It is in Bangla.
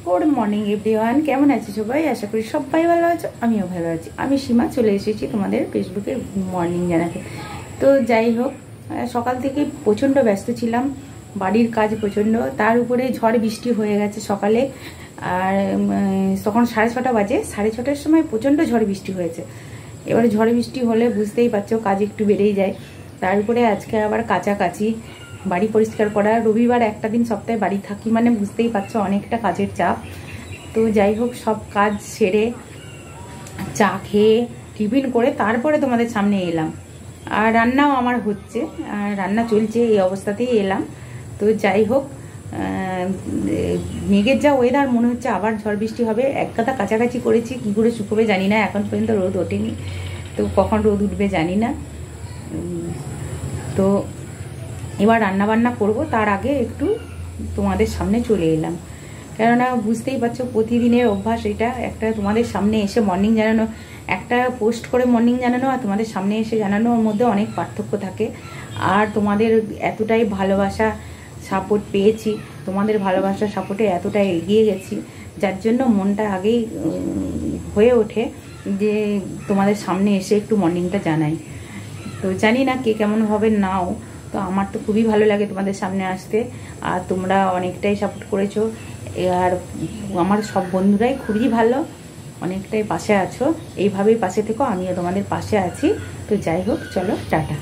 গুড মর্নিং এভরিওয়ান, কেমন আছো সবাই? আশা করি সবাই ভালো আছো, আমিও ভালো আছি। আমি সীমা চলে এসেছি তোমাদের ফেসবুকের মর্নিং জানাতে। তো যাই হোক, সকাল থেকে প্রচণ্ড ব্যস্ত ছিলাম, বাড়ির কাজ প্রচণ্ড, তার উপরে ঝড় বৃষ্টি হয়ে গেছে সকালে। আর তখন 6:30 বাজে, 6:30টার সময় প্রচণ্ড ঝড় বৃষ্টি হয়েছে। এবারে ঝড় বৃষ্টি হলে বুঝতেই পারছো কাজ একটু বেড়েই যায়। তার উপরে আজকে আবার কাচাকাচি, বাড়ি পরিষ্কার করা। রবিবার একটা দিন সপ্তাহে বাড়ি থাকি মানে বুঝতেই পারছো অনেকটা কাজের চাপ। তো যাই হোক, সব কাজ সেরে চা খেয়ে টিফিন করে তারপরে তোমাদের সামনে এলাম। আর রান্নাও আমার হচ্ছে, রান্না চলছে, এই অবস্থাতেই এলাম। তো যাই হোক, মেঘের যা ওয়েদার, মনে হচ্ছে আবার ঝড় বৃষ্টি হবে। এক গাদা কাছাকাছি করেছি, কী করে শুকোবে জানি না, এখন পর্যন্ত রোদ ওঠেনি। তো কখন রোদ উঠবে জানি না। তো এবার রান্না বান্না করব, তার আগে একটু তোমাদের সামনে চলে এলাম। কেননা বুঝতেই পারছো প্রতিদিনের অভ্যাস এটা, একটা তোমাদের সামনে এসে মর্নিং জানানো, একটা পোস্ট করে মর্নিং জানানো আর তোমাদের সামনে এসে জানানোর মধ্যে অনেক পার্থক্য থাকে। আর তোমাদের এতটাই ভালোবাসা সাপোর্ট পেয়েছি, তোমাদের ভালোবাসা সাপোর্টে এতটাই এগিয়ে গেছি, যার জন্য মনটা আগেই হয়ে ওঠে যে তোমাদের সামনে এসে একটু মর্নিংটা জানাই। তো জানি না কে কেমনভাবে নাও, তো আমার তো খুবই ভালো লাগে তোমাদের সামনে আসতে। আর তোমরা অনেকটাই সাপোর্ট করেছো, আর আমার সব বন্ধুরাই খুবই ভালো, অনেকটাই পাশে আছো। এইভাবেই পাশে থেকো, আমিও তোমাদের পাশে আছি। তো যাই হোক, চলো টাটা।